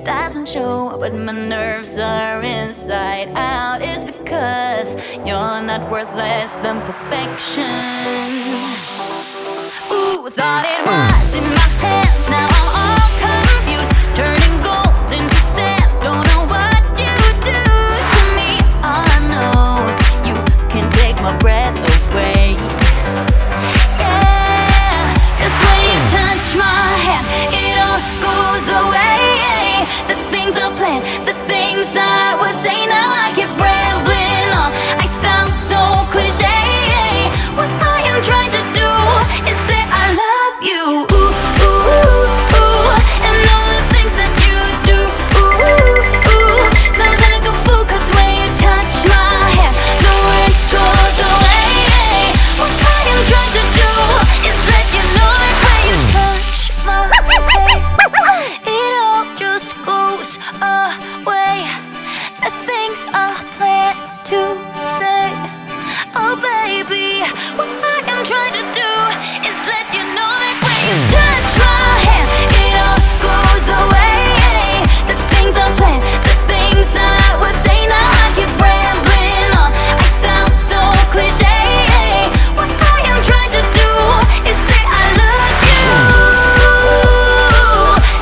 Doesn't show, but my nerves are inside out. It's because you're not worth less than perfection. Ooh, thought it was in my hands, now I'm all confused. Turning gold into sand, don't know what you do to me. All I know is you can take my breath away. Yeah, 'cause when you touch my hand, it all goes away. The things I planned, the things I would say, now I keep rambling on. I sound so cliche. What I am trying to do is say I love you. Ooh, ooh, ooh, and all the things that you do. Ooh, ooh, sounds like a fool, 'cause when you touch my hair, the words goes away. What I am trying to do is let you know that when you touch my hair, it all just goes away. The things I plan to say, oh baby, what I am trying to do is let you know that when you touch my hand, it all goes away. The things I plan, the things I would say, now I keep rambling on. I sound so cliche. What I am trying to do is say I love you.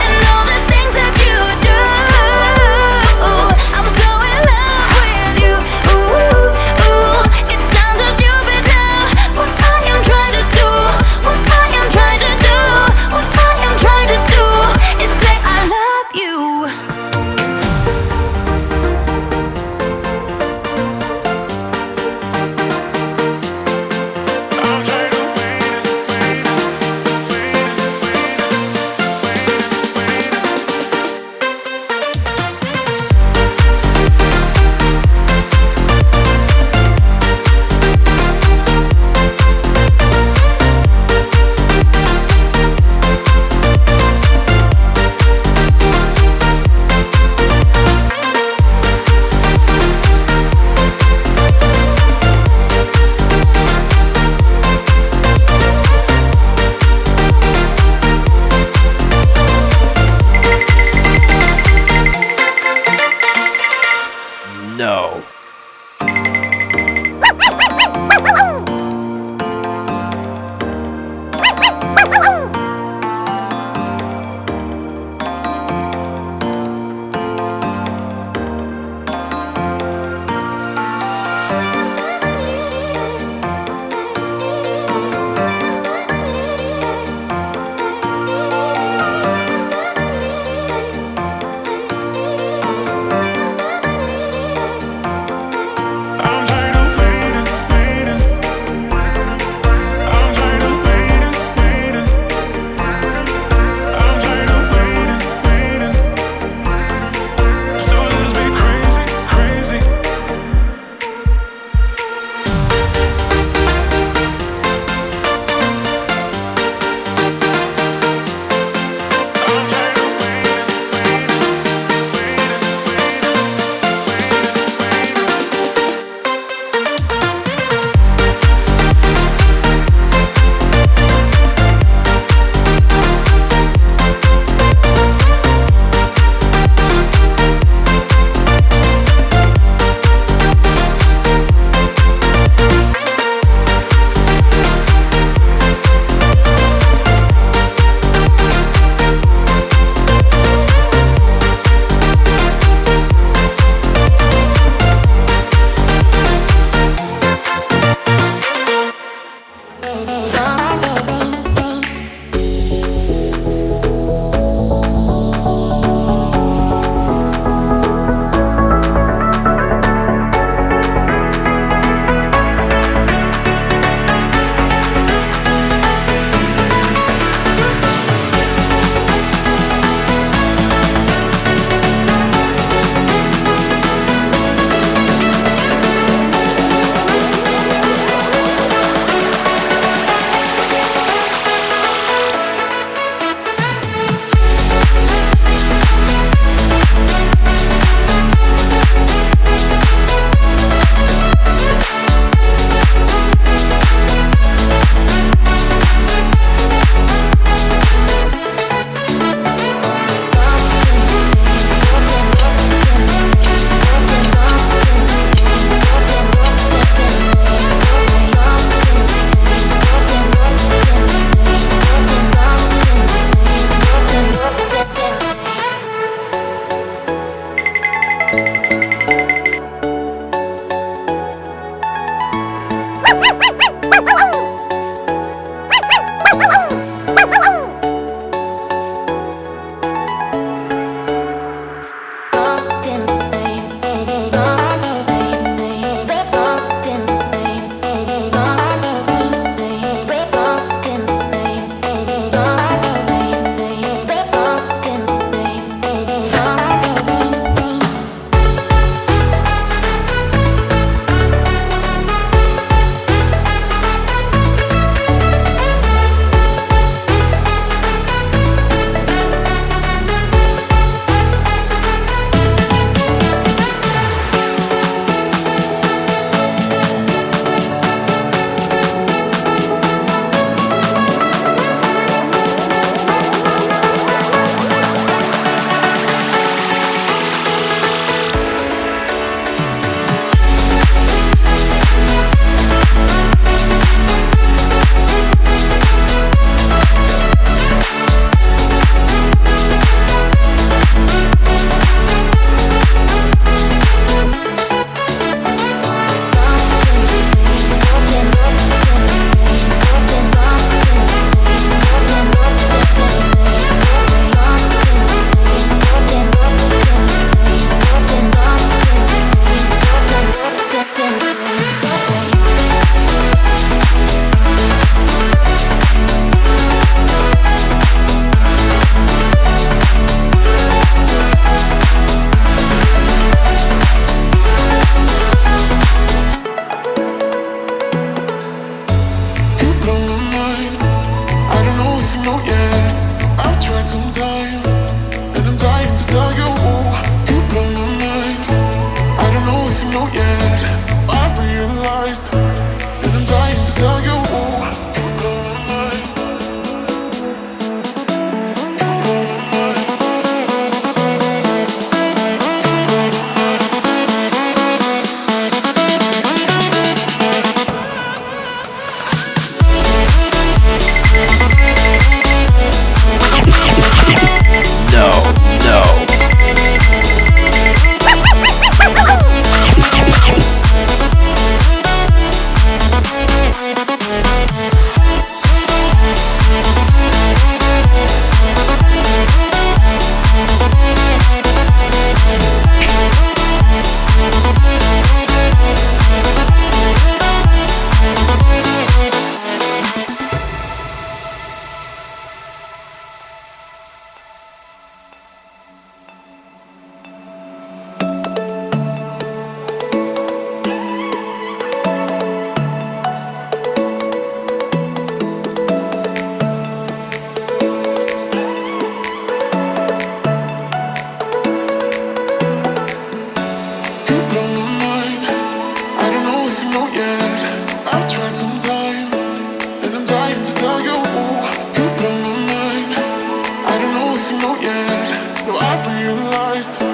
And all the things that you do, I'm so in love with you. yet. No, I've realized